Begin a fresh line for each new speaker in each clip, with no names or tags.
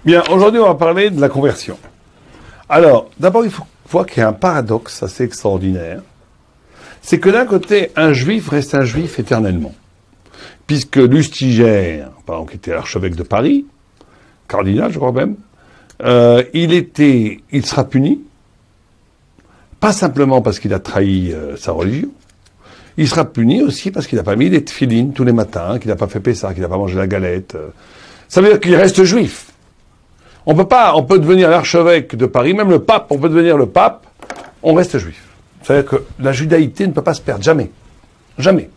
Bien, aujourd'hui, on va parler de la conversion. Alors, d'abord, il faut voir qu'il y a un paradoxe assez extraordinaire. C'est que d'un côté, un juif reste un juif éternellement. Puisque Lustiger, par exemple, qui était l'archevêque de Paris, cardinal, je crois même, il sera puni, pas simplement parce qu'il a trahi sa religion, il sera puni aussi parce qu'il n'a pas mis les tefilines tous les matins, qu'il n'a pas fait Pessah, qu'il n'a pas mangé la galette. Ça veut dire qu'il reste juif. On peut devenir l'archevêque de Paris, même le pape, on peut devenir le pape, on reste juif. C'est-à-dire que la judaïté ne peut pas se perdre, jamais. Jamais.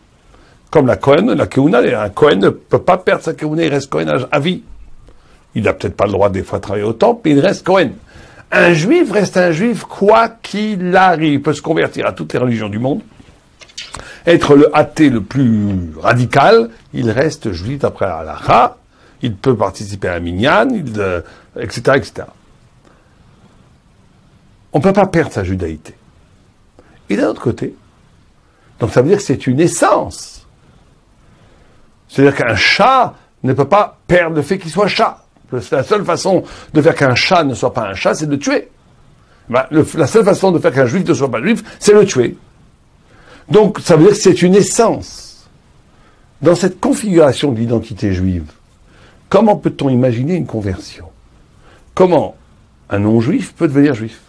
Comme la Keuna, un Kohen ne peut pas perdre sa Keuna, il reste Kohen à vie. Il n'a peut-être pas le droit des fois de travailler au temple, mais il reste Kohen. Un juif reste un juif quoi qu'il arrive. Il peut se convertir à toutes les religions du monde, être le athée le plus radical, il reste juif d'après la halakha, il peut participer à un minyan, etc., etc. On ne peut pas perdre sa judaïté. Et d'un autre côté, donc ça veut dire que c'est une essence. C'est-à-dire qu'un chat ne peut pas perdre le fait qu'il soit chat. La seule façon de faire qu'un chat ne soit pas un chat, c'est de le tuer. La seule façon de faire qu'un juif ne soit pas juif, c'est le tuer. Donc ça veut dire que c'est une essence. Dans cette configuration de l'identité juive, comment peut-on imaginer une conversion? Comment un non-juif peut devenir juif?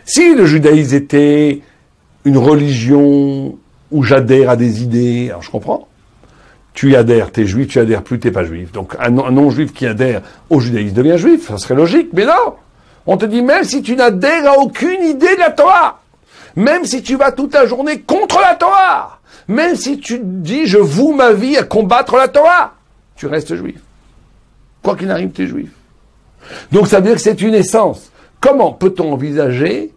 Si le judaïsme était une religion où j'adhère à des idées, alors je comprends. Tu y adhères, t'es juif, tu y adhères plus, t'es pas juif. Donc un non-juif qui adhère au judaïsme devient juif, ça serait logique, mais non. On te dit même si tu n'adhères à aucune idée de la Torah, même si tu vas toute la journée contre la Torah, même si tu dis je voue ma vie à combattre la Torah, tu restes juif. Quoi qu'il arrive, t'es juif. Donc ça veut dire que c'est une essence. Comment peut-on envisager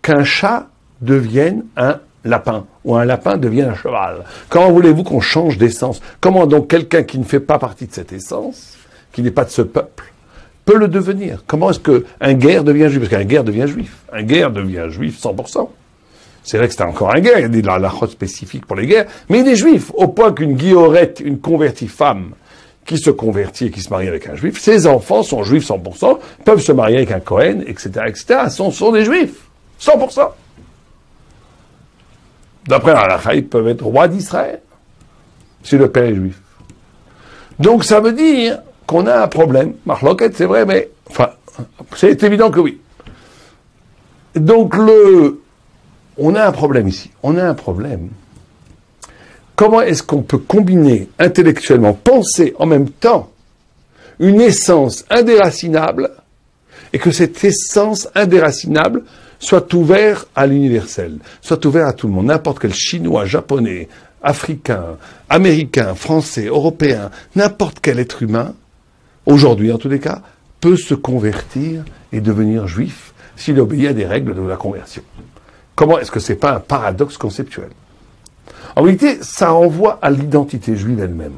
qu'un chat devienne un lapin, ou un lapin devienne un cheval? Comment voulez-vous qu'on change d'essence? Comment donc quelqu'un qui ne fait pas partie de cette essence, qui n'est pas de ce peuple, peut le devenir? Comment est-ce qu'un guerre devient juif? Parce qu'un guerre devient juif. Un guerre devient juif 100%. C'est vrai que c'est encore un guerre, il y a des halachot spécifiques pour les guerres, mais il est juif, au point qu'une guillorette, une convertie femme, qui se convertit et qui se marie avec un juif, ses enfants sont juifs 100%, peuvent se marier avec un Kohen, etc., etc., sont des juifs. 100%. D'après la halakha, ils peuvent être rois d'Israël, si le père est juif. Donc ça veut dire qu'on a un problème. Marloquette, c'est vrai, mais, enfin, c'est évident que oui. Donc on a un problème ici. On a un problème. Comment est-ce qu'on peut combiner intellectuellement, penser en même temps une essence indéracinable et que cette essence indéracinable soit ouverte à l'universel, soit ouverte à tout le monde, n'importe quel Chinois, Japonais, Africain, Américain, Français, Européen, n'importe quel être humain, aujourd'hui en tous les cas, peut se convertir et devenir juif s'il obéit à des règles de la conversion. Comment est-ce que c'est pas un paradoxe conceptuel? En réalité, ça renvoie à l'identité juive elle-même.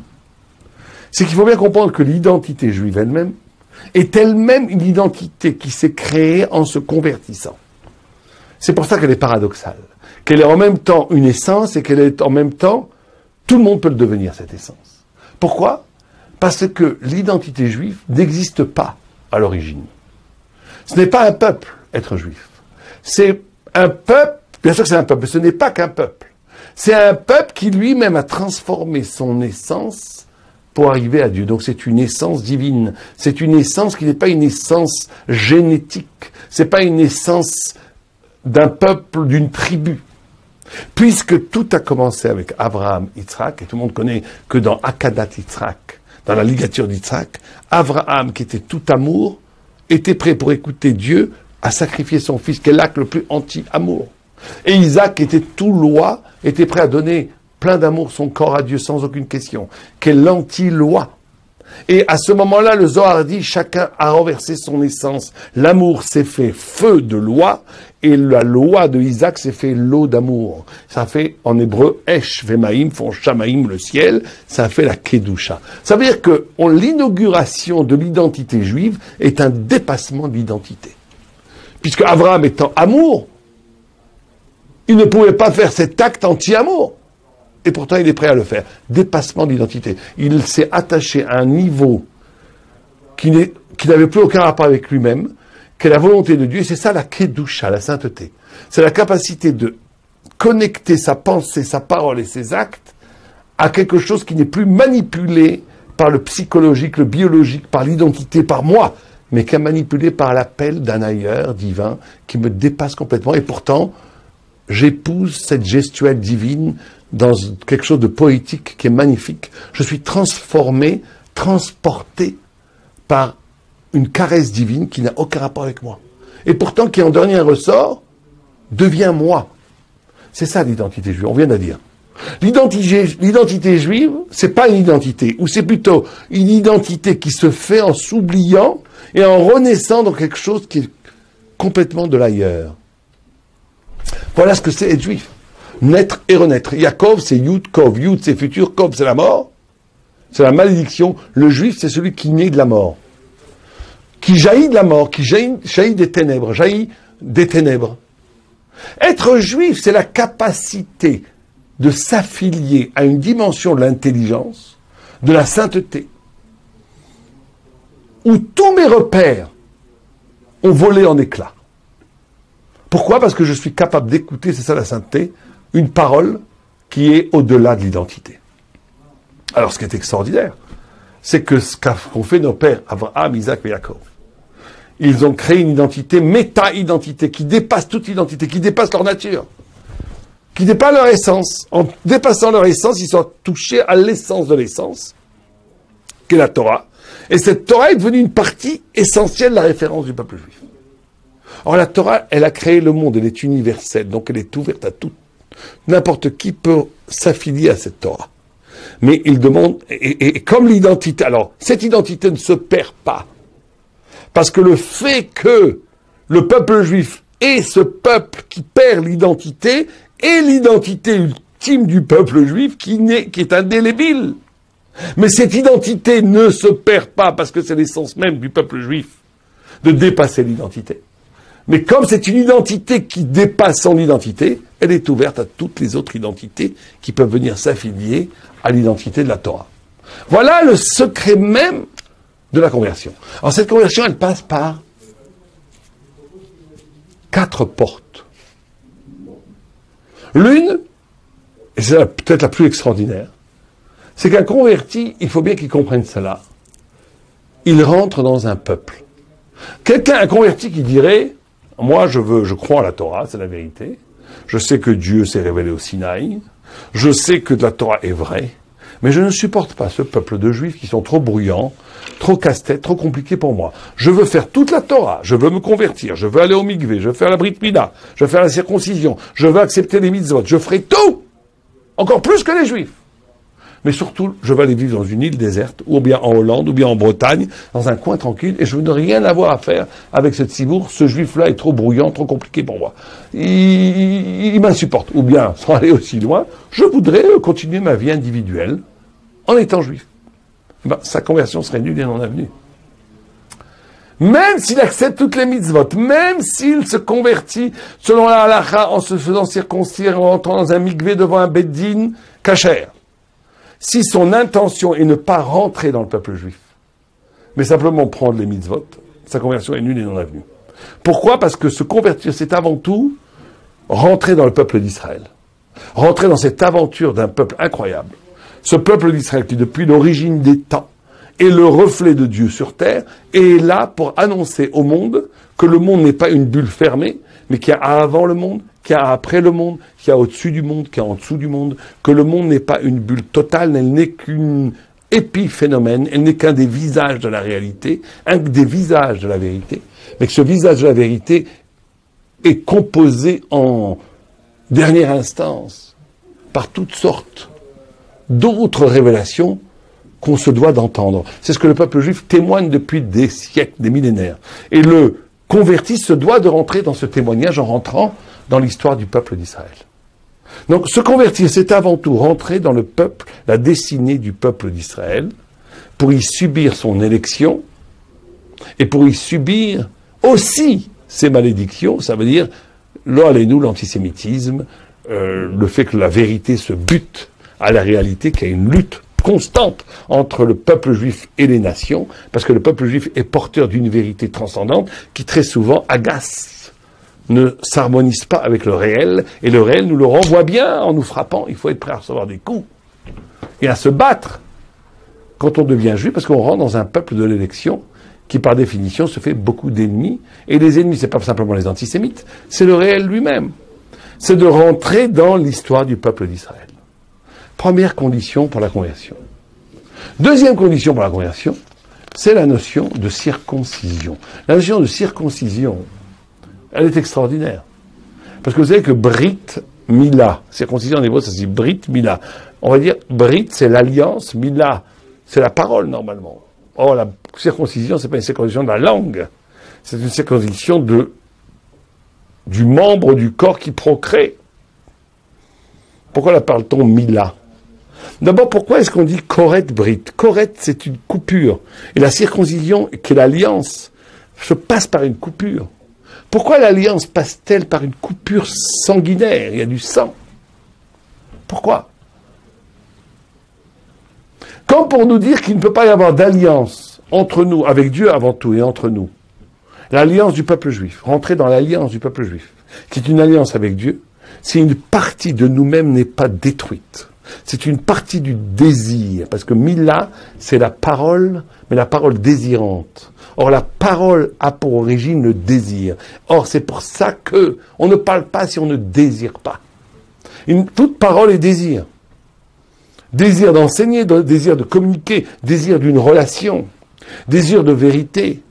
C'est qu'il faut bien comprendre que l'identité juive elle-même est elle-même une identité qui s'est créée en se convertissant. C'est pour ça qu'elle est paradoxale. Qu'elle est en même temps une essence et qu'elle est en même temps, tout le monde peut le devenir, cette essence. Pourquoi? Parce que l'identité juive n'existe pas à l'origine. Ce n'est pas un peuple, être juif. C'est un peuple, bien sûr que c'est un peuple, mais ce n'est pas qu'un peuple. C'est un peuple qui lui-même a transformé son essence pour arriver à Dieu. Donc c'est une essence divine. C'est une essence qui n'est pas une essence génétique. C'est pas une essence d'un peuple, d'une tribu. Puisque tout a commencé avec Abraham, Yitzhak, et tout le monde connaît que dans Akadat Yitzhak, dans la ligature d'Yitzhak, Abraham, qui était tout amour, était prêt pour écouter Dieu à sacrifier son fils, qui est l'acte le plus anti-amour. Et Isaac, qui était tout loi, était prêt à donner plein d'amour son corps à Dieu sans aucune question, qui est l'anti-loi. Et à ce moment-là, le Zohar dit, chacun a renversé son essence. L'amour s'est fait feu de loi, et la loi de Isaac s'est fait l'eau d'amour. Ça fait, en hébreu, Esh Vemaim, font Shamaim, le ciel, ça fait la Kedusha. Ça veut dire que l'inauguration de l'identité juive est un dépassement de l'identité. Puisque Abraham étant amour, il ne pouvait pas faire cet acte anti-amour. Et pourtant, il est prêt à le faire. Dépassement d'identité. Il s'est attaché à un niveau qui n'avait plus aucun rapport avec lui-même, qu'est la volonté de Dieu. Et c'est ça la Kedusha, la sainteté. C'est la capacité de connecter sa pensée, sa parole et ses actes à quelque chose qui n'est plus manipulé par le psychologique, le biologique, par l'identité, par moi, mais qui est manipulé par l'appel d'un ailleurs divin qui me dépasse complètement. Et pourtant, j'épouse cette gestuelle divine dans quelque chose de poétique qui est magnifique. Je suis transformé, transporté par une caresse divine qui n'a aucun rapport avec moi. Et pourtant, qui en dernier ressort, devient moi. C'est ça l'identité juive, on vient de dire. L'identité juive, c'est pas une identité, ou c'est plutôt une identité qui se fait en s'oubliant et en renaissant dans quelque chose qui est complètement de l'ailleurs. Voilà ce que c'est être juif. Naître et renaître. Yaakov, c'est Yud, Kov. Yud, c'est futur, Kov, c'est la mort. C'est la malédiction. Le juif, c'est celui qui naît de la mort. Qui jaillit de la mort, qui jaillit des ténèbres, jaillit des ténèbres. Être juif, c'est la capacité de s'affilier à une dimension de l'intelligence, de la sainteté, où tous mes repères ont volé en éclats. Pourquoi ? Parce que je suis capable d'écouter, c'est ça la sainteté, une parole qui est au-delà de l'identité. Alors ce qui est extraordinaire, c'est que ce qu'ont fait nos pères, Abraham, Isaac et Jacob, ils ont créé une identité, méta-identité, qui dépasse toute identité, qui dépasse leur nature, qui dépasse leur essence. En dépassant leur essence, ils sont touchés à l'essence de l'essence, qui est la Torah. Et cette Torah est devenue une partie essentielle de la référence du peuple juif. Or la Torah, elle a créé le monde, elle est universelle, donc elle est ouverte à tout. N'importe qui peut s'affilier à cette Torah. Mais il demande, et comme l'identité, alors cette identité ne se perd pas. Parce que le fait que le peuple juif est ce peuple qui perd l'identité, est l'identité ultime du peuple juif qui est indélébile. Mais cette identité ne se perd pas parce que c'est l'essence même du peuple juif de dépasser l'identité. Mais comme c'est une identité qui dépasse son identité, elle est ouverte à toutes les autres identités qui peuvent venir s'affilier à l'identité de la Torah. Voilà le secret même de la conversion. Alors cette conversion, elle passe par 4 portes. L'une, et c'est peut-être la plus extraordinaire, c'est qu'un converti, il faut bien qu'il comprenne cela, il rentre dans un peuple. Un converti qui dirait, moi je crois à la Torah, c'est la vérité, je sais que Dieu s'est révélé au Sinaï, je sais que la Torah est vraie, mais je ne supporte pas ce peuple de juifs qui sont trop bruyants, trop casse-tête, trop compliqués pour moi. Je veux faire toute la Torah, je veux me convertir, je veux aller au mikvé, je veux faire la brit mila, je veux faire la circoncision, je veux accepter les mitzvot, je ferai tout, encore plus que les juifs. Mais surtout, je vais aller vivre dans une île déserte, ou bien en Hollande, ou bien en Bretagne, dans un coin tranquille, et je veux rien avoir à faire avec ce tsibour. Ce juif-là est trop bruyant, trop compliqué pour moi. Il m'insupporte. Ou bien, sans aller aussi loin, je voudrais continuer ma vie individuelle en étant juif. Sa conversion serait nulle et non avenue. Même s'il accepte toutes les mitzvot, même s'il se convertit selon la halakha en se faisant circoncire, en entrant dans un mikvé devant un beddin kasher, si son intention est ne pas rentrer dans le peuple juif, mais simplement prendre les mitzvot, sa conversion est nulle et non avenue. Pourquoi ? Parce que se convertir, c'est avant tout rentrer dans le peuple d'Israël. Rentrer dans cette aventure d'un peuple incroyable. Ce peuple d'Israël qui, depuis l'origine des temps, est le reflet de Dieu sur terre et est là pour annoncer au monde que le monde n'est pas une bulle fermée, mais qu'il y a avant le monde, qu'il y a après le monde, qu'il y a au-dessus du monde, qu'il y a en dessous du monde, que le monde n'est pas une bulle totale, elle n'est qu'une épiphénomène, elle n'est qu'un des visages de la réalité, un des visages de la vérité, mais que ce visage de la vérité est composé en dernière instance par toutes sortes d'autres révélations qu'on se doit d'entendre. C'est ce que le peuple juif témoigne depuis des siècles, des millénaires. Et le converti se doit de rentrer dans ce témoignage en rentrant dans l'histoire du peuple d'Israël. Donc, se convertir, c'est avant tout rentrer dans le peuple, la destinée du peuple d'Israël, pour y subir son élection, et pour y subir aussi ses malédictions, ça veut dire, l'antisémitisme, le fait que la vérité se bute à la réalité, qu'il y a une lutte constante entre le peuple juif et les nations, parce que le peuple juif est porteur d'une vérité transcendante qui très souvent agace, ne s'harmonise pas avec le réel, et le réel nous le renvoie bien en nous frappant. Il faut être prêt à recevoir des coups et à se battre quand on devient juif, parce qu'on rentre dans un peuple de l'élection qui, par définition, se fait beaucoup d'ennemis. Et les ennemis, c'est pas simplement les antisémites, c'est le réel lui-même. C'est de rentrer dans l'histoire du peuple d'Israël. Première condition pour la conversion. Deuxième condition pour la conversion, c'est la notion de circoncision. La notion de circoncision, elle est extraordinaire. Parce que vous savez que Brit Mila, circoncision en hébreu, ça se dit Brit Mila. On va dire Brit, c'est l'alliance, Mila, c'est la parole normalement. Or, la circoncision, c'est pas une circoncision de la langue, c'est une circoncision du membre du corps qui procrée. Pourquoi la parle-t-on Mila? D'abord, pourquoi est-ce qu'on dit Koret Brit? Koret, c'est une coupure. Et la circoncision, qui est l'alliance, se passe par une coupure. Pourquoi l'alliance passe-t-elle par une coupure sanguinaire? Il y a du sang. Pourquoi? Comme pour nous dire qu'il ne peut pas y avoir d'alliance entre nous, avec Dieu avant tout, et entre nous. L'alliance du peuple juif, rentrer dans l'alliance du peuple juif, qui est une alliance avec Dieu, si une partie de nous-mêmes n'est pas détruite. C'est une partie du désir, parce que Mila, c'est la parole, mais la parole désirante. Or, la parole a pour origine le désir. Or, c'est pour ça que on ne parle pas si on ne désire pas. Toute parole est désir. Désir d'enseigner, désir de communiquer, désir d'une relation, désir de vérité,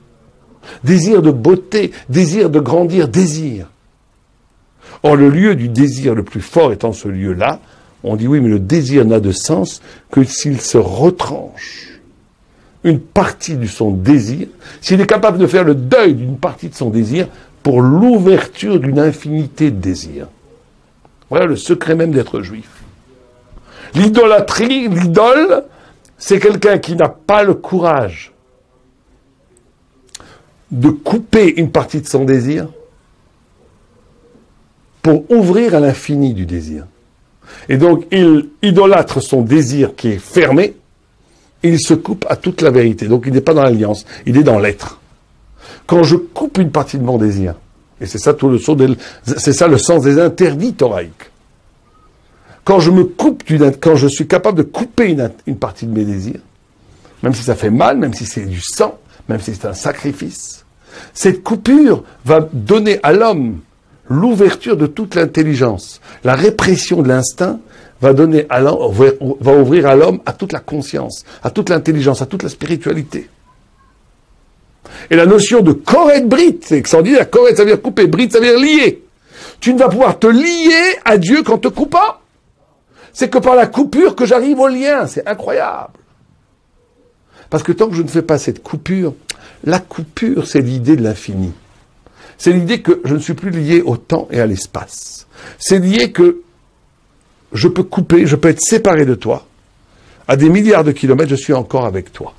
désir de beauté, désir de grandir, désir. Or, le lieu du désir le plus fort étant ce lieu-là, on dit oui, mais le désir n'a de sens que s'il se retranche une partie de son désir, s'il est capable de faire le deuil d'une partie de son désir pour l'ouverture d'une infinité de désirs. Voilà le secret même d'être juif. L'idolâtrie, l'idole, c'est quelqu'un qui n'a pas le courage de couper une partie de son désir pour ouvrir à l'infini du désir. Et donc, il idolâtre son désir qui est fermé, et il se coupe à toute la vérité. Donc, il n'est pas dans l'alliance, il est dans l'être. Quand je coupe une partie de mon désir, et c'est ça tout le c'est ça le sens des interdits thoraïques. Quand je me coupe, quand je suis capable de couper une partie de mes désirs, même si ça fait mal, même si c'est du sang, même si c'est un sacrifice, cette coupure va donner à l'homme l'ouverture de toute l'intelligence. La répression de l'instinct va ouvrir à l'homme à toute la conscience, à toute l'intelligence, à toute la spiritualité. Et la notion de Koret Brit, c'est extraordinaire. Koret, ça veut dire couper, Brit, ça veut dire lier. Tu ne vas pouvoir te lier à Dieu qu'en te coupant. C'est que par la coupure que j'arrive au lien. C'est incroyable. Parce que tant que je ne fais pas cette coupure, la coupure, c'est l'idée de l'infini. C'est l'idée que je ne suis plus lié au temps et à l'espace. C'est l'idée que je peux couper, je peux être séparé de toi. À des milliards de kilomètres, je suis encore avec toi.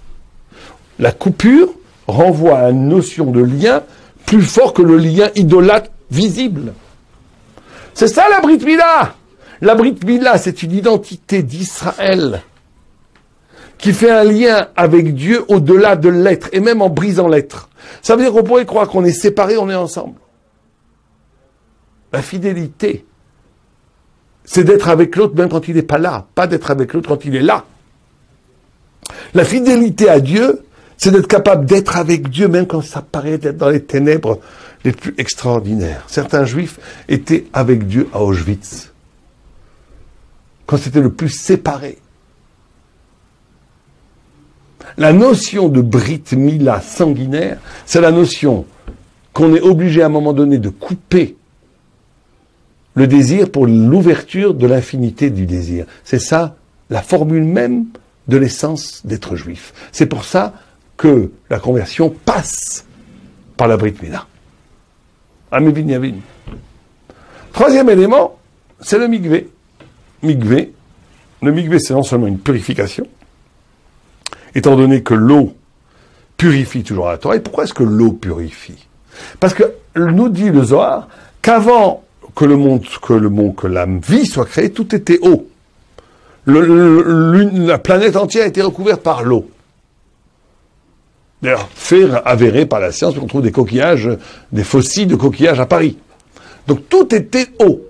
La coupure renvoie à une notion de lien plus fort que le lien idolâtre visible. C'est ça la Brit Mila. La Brit Mila, c'est une identité d'Israël qui fait un lien avec Dieu au-delà de l'être, et même en brisant l'être. Ça veut dire qu'on pourrait croire qu'on est séparés, on est ensemble. La fidélité, c'est d'être avec l'autre même quand il n'est pas là, pas d'être avec l'autre quand il est là. La fidélité à Dieu, c'est d'être capable d'être avec Dieu même quand ça paraît d'être dans les ténèbres les plus extraordinaires. Certains juifs étaient avec Dieu à Auschwitz, quand c'était le plus séparé. La notion de Brit Mila sanguinaire, c'est la notion qu'on est obligé à un moment donné de couper le désir pour l'ouverture de l'infinité du désir. C'est ça la formule même de l'essence d'être juif. C'est pour ça que la conversion passe par la Brit Mila. Amevin Yavin. Troisième élément, c'est le mikvé. Mikvé. Le mikvé, c'est non seulement une purification, étant donné que l'eau purifie toujours la Torah. Et pourquoi est-ce que l'eau purifie? Parce que nous dit le Zohar qu'avant que la vie soit créée, tout était eau. La planète entière a été recouverte par l'eau. D'ailleurs, fait avéré par la science, on trouve des coquillages, des fossiles de coquillages à Paris. Donc tout était eau.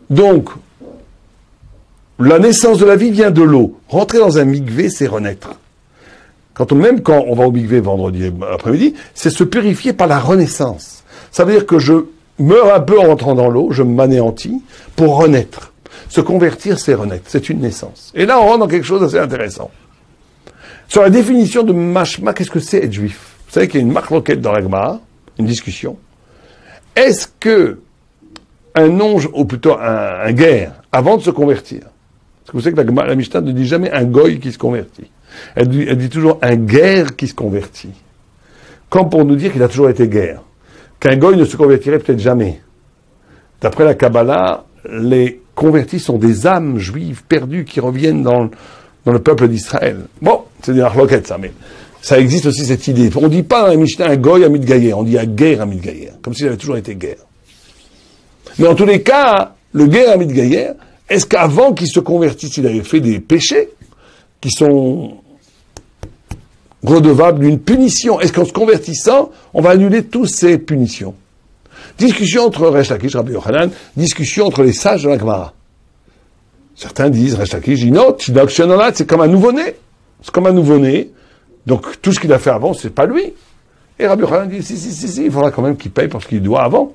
Donc, la naissance de la vie vient de l'eau. Rentrer dans un mikvé, c'est renaître. Même quand on va au mikvé vendredi après-midi, c'est se purifier par la renaissance. Ça veut dire que je meurs un peu en rentrant dans l'eau, je m'anéantis pour renaître. Se convertir, c'est renaître. C'est une naissance. Et là, on rentre dans quelque chose d'assez intéressant. Sur la définition de mashma, qu'est-ce que c'est être juif? Vous savez qu'il y a une marloquette dans la Gemara, une discussion. Est-ce que un onge, ou plutôt un guerre, avant de se convertir, parce que vous savez que la Mishnah ne dit jamais un goy qui se convertit. Elle dit toujours un guerre qui se convertit. Comme pour nous dire qu'il a toujours été guerre. Qu'un goy ne se convertirait peut-être jamais. D'après la Kabbalah, les convertis sont des âmes juives perdues qui reviennent dans le peuple d'Israël. Bon, c'est des marloquettes ça, mais ça existe aussi cette idée. On ne dit pas un Mishnah, un goy, un mitgayer, on dit un guerre, un mitgayer, comme s'il avait toujours été guerre. Mais en tous les cas, le guerre, un mitgayer, est-ce qu'avant qu'il se convertisse, il avait fait des péchés qui sont redevables d'une punition? Est-ce qu'en se convertissant, on va annuler toutes ces punitions? Discussion entre Resh Lakish, Rabbi Yochanan, discussion entre les sages de la Gemara. Certains disent, Resh Lakish dit non, c'est comme un nouveau-né. C'est comme un nouveau-né. Donc tout ce qu'il a fait avant, c'est pas lui. Et Rabbi Yochanan dit, si, il faudra quand même qu'il paye pour ce qu'il doit avant.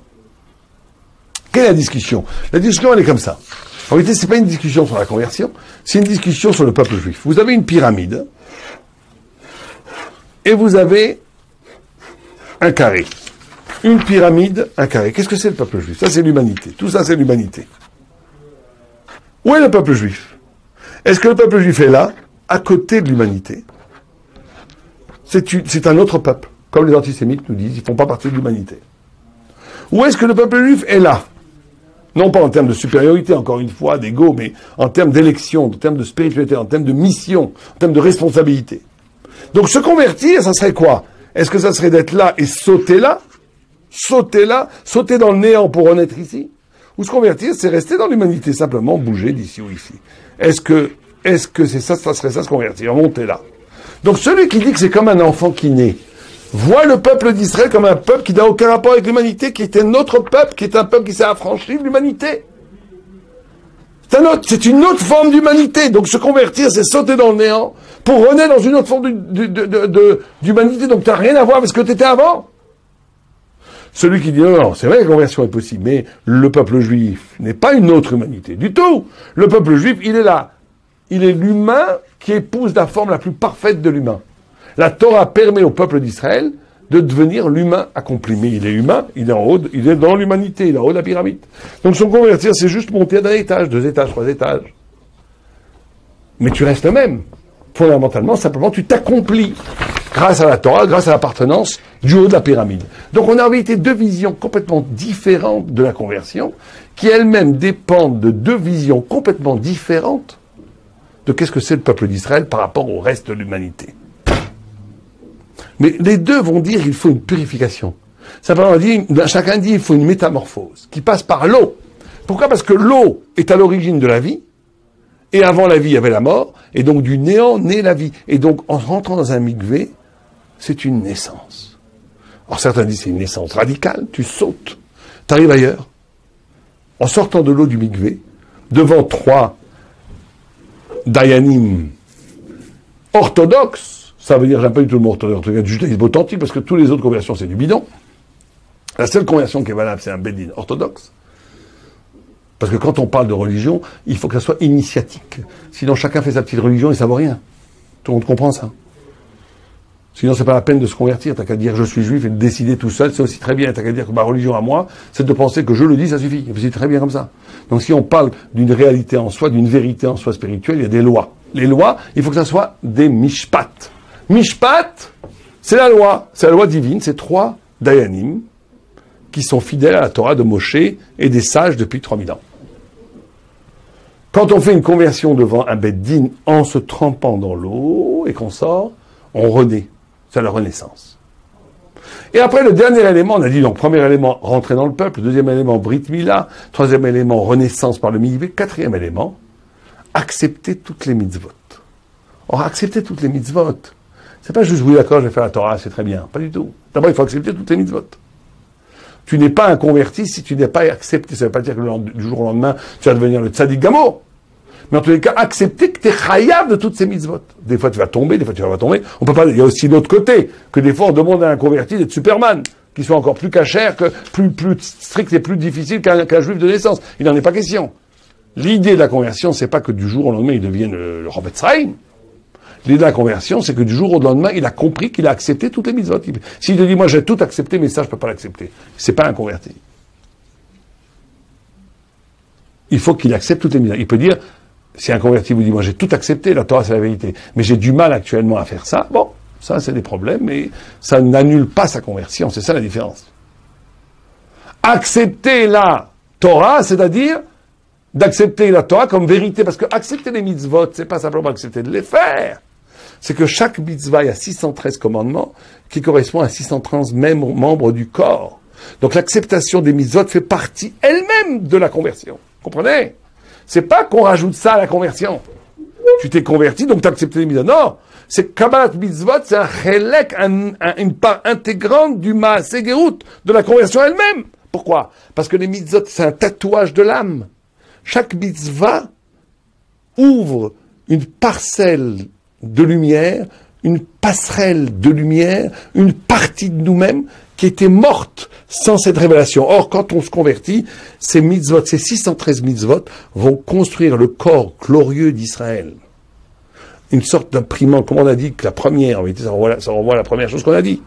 Quelle est la discussion? La discussion, elle est comme ça. En réalité, c'est pas une discussion sur la conversion, c'est une discussion sur le peuple juif. Vous avez une pyramide, et vous avez un carré. Une pyramide, un carré. Qu'est-ce que c'est le peuple juif? Ça, c'est l'humanité. Tout ça, c'est l'humanité. Où est le peuple juif? Est-ce que le peuple juif est là, à côté de l'humanité? C'est un autre peuple. Comme les antisémites nous disent, ils ne font pas partie de l'humanité. Où est-ce que le peuple juif est là? Non pas en termes de supériorité, encore une fois, d'ego, mais en termes d'élection, en termes de spiritualité, en termes de mission, en termes de responsabilité. Donc se convertir, ça serait quoi? Est-ce que ça serait d'être là et sauter là? Sauter là? Sauter dans le néant pour renaître ici? Ou se convertir, c'est rester dans l'humanité, simplement bouger d'ici ou ici. Est-ce que c'est ça serait ça se convertir, monter là? Donc celui qui dit que c'est comme un enfant qui naît, voit le peuple d'Israël comme un peuple qui n'a aucun rapport avec l'humanité, qui était notre peuple, qui est un peuple qui s'est affranchi de l'humanité. C'est une autre forme d'humanité. Donc se convertir, c'est sauter dans le néant pour renaître dans une autre forme d'humanité. Donc tu n'as rien à voir avec ce que tu étais avant. Celui qui dit non, c'est vrai que la conversion est possible, mais le peuple juif n'est pas une autre humanité du tout. Le peuple juif, il est là. Il est l'humain qui épouse la forme la plus parfaite de l'humain. La Torah permet au peuple d'Israël de devenir l'humain accompli. Mais il est humain, il est en haut, il est dans l'humanité, il est en haut de la pyramide. Donc se convertir, c'est juste monter d'un étage, 2 étages, 3 étages. Mais tu restes le même. Fondamentalement, simplement, tu t'accomplis grâce à la Torah, grâce à l'appartenance du haut de la pyramide. Donc on a en réalité 2 visions complètement différentes de la conversion, qui elles-mêmes dépendent de 2 visions complètement différentes de qu'est-ce que c'est le peuple d'Israël par rapport au reste de l'humanité. Mais les 2 vont dire qu'il faut une purification. Simplement, chacun dit qu'il faut une métamorphose qui passe par l'eau. Pourquoi? Parce que l'eau est à l'origine de la vie, et avant la vie, il y avait la mort, et donc du néant naît la vie. Et donc, en rentrant dans un mikvé, c'est une naissance. Alors certains disent c'est une naissance radicale, tu sautes, tu arrives ailleurs, en sortant de l'eau du mikvé, devant 3 dayanim orthodoxes. Ça veut dire, j'aime pas du tout le mot orthodoxe, du judaïsme authentique, parce que toutes les autres conversions, c'est du bidon. La seule conversion qui est valable, c'est un bédine orthodoxe. Parce que quand on parle de religion, il faut que ça soit initiatique. Sinon, chacun fait sa petite religion et ça vaut rien. Tout le monde comprend ça. Sinon, c'est pas la peine de se convertir. T'as qu'à dire je suis juif et de décider tout seul, c'est aussi très bien. T'as qu'à dire que ma religion à moi, c'est de penser que je le dis, ça suffit. C'est très bien comme ça. Donc si on parle d'une réalité en soi, d'une vérité en soi spirituelle, il y a des lois. Les lois, il faut que ça soit des mishpat. Mishpat, c'est la loi divine, c'est 3 dayanim qui sont fidèles à la Torah de Moshe et des sages depuis 3000 ans. Quand on fait une conversion devant un Beddin en se trempant dans l'eau et qu'on sort, on renaît. C'est la renaissance. Et après, le dernier élément, on a dit donc, premier élément, rentrer dans le peuple, deuxième élément, Brit Mila, troisième élément, renaissance par le mikvé, quatrième élément, accepter toutes les mitzvot. Or, accepter toutes les mitzvot, c'est pas juste, oui, d'accord, je vais faire la Torah, c'est très bien. Pas du tout. D'abord, il faut accepter toutes les mitzvot. Tu n'es pas un converti si tu n'es pas accepté. Ça ne veut pas dire que du jour au lendemain, tu vas devenir le tzaddik gamo. Mais en tous les cas, accepter que tu es chayav de toutes ces mitzvot. Des fois, tu vas tomber, des fois, tu vas pas tomber. On peut pas, il y a aussi l'autre côté, que des fois, on demande à un converti d'être Superman, qui soit encore plus cachère, plus strict et plus difficile qu'un juif de naissance. Il n'en est pas question. L'idée de la conversion, c'est pas que du jour au lendemain, il devienne le Rav Etzraïm. L'idée de la conversion, c'est que du jour au lendemain, il a compris qu'il a accepté toutes les mitzvot. S'il te dit, moi, j'ai tout accepté, mais ça, je peux pas l'accepter. C'est pas un converti. Il faut qu'il accepte toutes les mitzvot. Il peut dire, si un converti vous dit, moi, j'ai tout accepté, la Torah, c'est la vérité, mais j'ai du mal actuellement à faire ça, bon, ça, c'est des problèmes, mais ça n'annule pas sa conversion. C'est ça la différence. Accepter la Torah, c'est-à-dire d'accepter la Torah comme vérité, parce que accepter les mitzvot, c'est pas simplement accepter de les faire. C'est que chaque mitzvah, il y a 613 commandements qui correspondent à 613 mêmes membres du corps. Donc l'acceptation des mitzvot fait partie elle-même de la conversion. Vous comprenez? C'est pas qu'on rajoute ça à la conversion. Tu t'es converti, donc tu as accepté les mitzvot. Non! C'est Kabbalat mitzvot, c'est un chelek, une part intégrante du Maaseh Gerut, de la conversion elle-même. Pourquoi? Parce que les mitzvot, c'est un tatouage de l'âme. Chaque mitzvah ouvre une parcelle de lumière, une passerelle de lumière, une partie de nous-mêmes qui était morte sans cette révélation. Or, quand on se convertit, ces mitzvot, ces 613 mitzvot, vont construire le corps glorieux d'Israël. Une sorte d'imprimante, comme on a dit, que la première, en vérité, ça renvoie à la première chose qu'on a dit.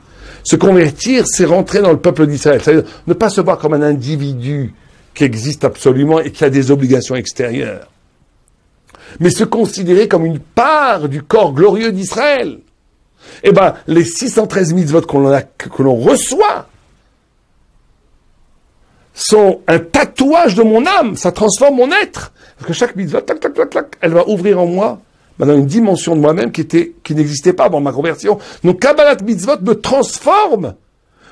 Se convertir, c'est rentrer dans le peuple d'Israël. C'est-à-dire ne pas se voir comme un individu qui existe absolument et qui a des obligations extérieures, mais se considérer comme une part du corps glorieux d'Israël. Eh ben, les 613 mitzvot que l'on reçoit sont un tatouage de mon âme, ça transforme mon être. Parce que chaque mitzvot, tac, tac, tac, tac, elle va ouvrir en moi dans une dimension de moi-même qui n'existait pas avant ma conversion. Donc, Kabbalat mitzvot me transforme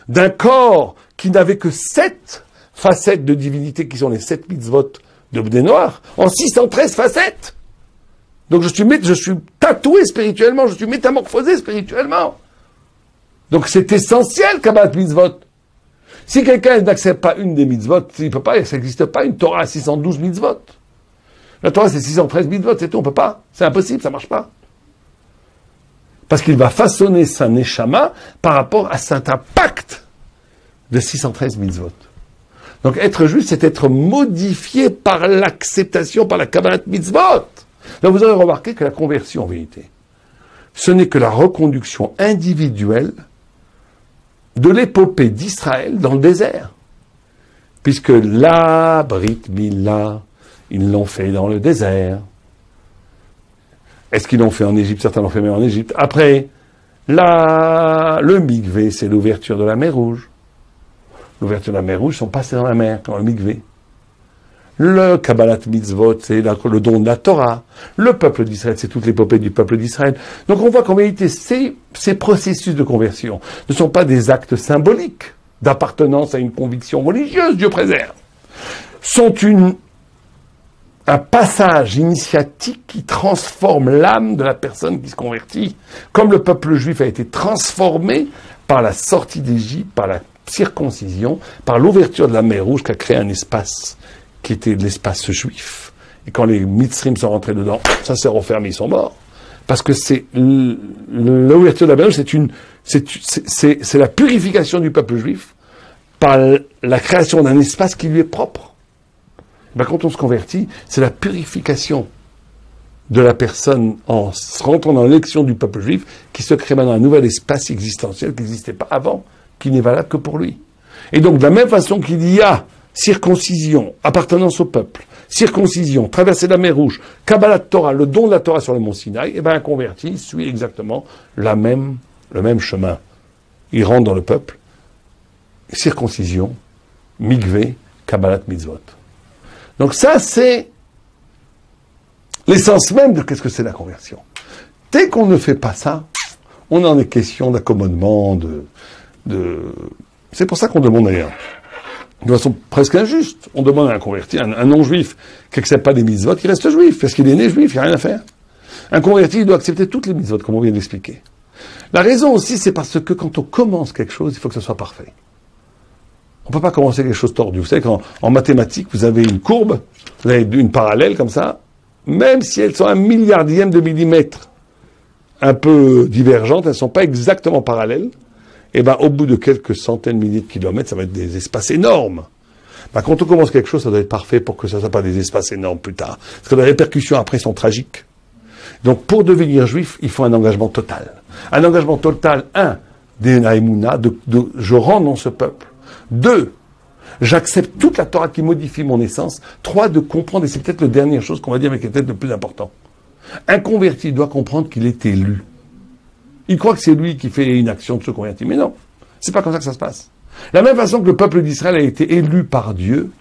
d'un corps qui n'avait que 7 facettes de divinité, qui sont les 7 mitzvot de Bnei Noach, en 613 facettes. Donc je suis tatoué spirituellement, je suis métamorphosé spirituellement. Donc c'est essentiel, Kabbalat mitzvot. Si quelqu'un n'accepte pas une des mitzvot, il peut pas, ça n'existe pas une Torah à 612 mitzvot. La Torah c'est 613 mitzvot, c'est tout, on peut pas. C'est impossible, ça marche pas. Parce qu'il va façonner sa neshama par rapport à cet impact de 613 mitzvot. Donc être juif, c'est être modifié par l'acceptation, par la Kabbalat mitzvot. Donc vous aurez remarqué que la conversion, en vérité, ce n'est que la reconduction individuelle de l'épopée d'Israël dans le désert. Puisque la Brit Mila, ils l'ont fait dans le désert. Est-ce qu'ils l'ont fait en Égypte? Certains l'ont fait même en Égypte. Après, le Mikvé, c'est l'ouverture de la mer Rouge. L'ouverture de la mer Rouge, ils sont passés dans la mer, dans le Mikvé. Le Kabbalat mitzvot, c'est le don de la Torah. Le peuple d'Israël, c'est toute l'épopée du peuple d'Israël. Donc on voit qu'en réalité, ces processus de conversion ne sont pas des actes symboliques d'appartenance à une conviction religieuse, Dieu préserve. Sont un passage initiatique qui transforme l'âme de la personne qui se convertit. Comme le peuple juif a été transformé par la sortie d'Égypte, par la circoncision, par l'ouverture de la mer Rouge qui a créé un espace qui était l'espace juif. Et quand les Mitzrim sont rentrés dedans, ça s'est refermé, ils sont morts. Parce que c'est l'ouverture de la mer Rouge, c'est la purification du peuple juif par la création d'un espace qui lui est propre. Ben, quand on se convertit, c'est la purification de la personne en rentrant dans l'élection du peuple juif qui se crée maintenant un nouvel espace existentiel qui n'existait pas avant, qui n'est valable que pour lui. Et donc, de la même façon qu'il y a circoncision, appartenance au peuple, circoncision, traverser la mer Rouge, Kabbalat Torah, le don de la Torah sur le mont Sinaï, et bien un converti suit exactement le même chemin. Il rentre dans le peuple, circoncision, mikvé, Kabbalat mitzvot. Donc ça, c'est l'essence même de qu'est-ce que c'est la conversion. Dès qu'on ne fait pas ça, on en est question d'accommodement, c'est pour ça qu'on demande d'ailleurs de façon presque injuste. On demande à un converti, un non-juif, qui n'accepte pas des mitzvot, qui reste juif, parce qu'il est né juif, il n'y a rien à faire. Un converti, il doit accepter toutes les mitzvot, comme on vient d'expliquer. La raison aussi, c'est parce que quand on commence quelque chose, il faut que ce soit parfait. On ne peut pas commencer quelque chose tordu. Vous savez qu'en mathématiques, vous avez une courbe, vous avez une parallèle comme ça, même si elles sont 1/1000 de millimètre un peu divergentes, elles ne sont pas exactement parallèles, et ben au bout de quelques centaines de milliers de kilomètres, ça va être des espaces énormes. Ben, quand on commence quelque chose, ça doit être parfait pour que ça ne soit pas des espaces énormes plus tard. Parce que les répercussions après sont tragiques. Donc pour devenir juif, il faut un engagement total. Un engagement total, 1, d'Enaïmouna, je rentre dans ce peuple. 2, j'accepte toute la Torah qui modifie mon essence. 3, de comprendre, et c'est peut-être la dernière chose qu'on va dire, mais qui est peut-être le plus important. Un converti doit comprendre qu'il est élu. Il croit que c'est lui qui fait une action de se convertir. Mais non, c'est pas comme ça que ça se passe. De la même façon que le peuple d'Israël a été élu par Dieu,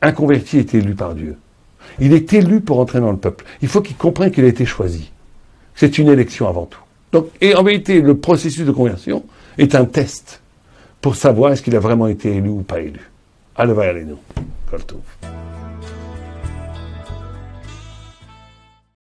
un converti est élu par Dieu. Il est élu pour entrer dans le peuple. Il faut qu'il comprenne qu'il a été choisi. C'est une élection avant tout. Donc, et en vérité, le processus de conversion est un test pour savoir est-ce qu'il a vraiment été élu ou pas élu. Allez, allez, nous. Kol tov.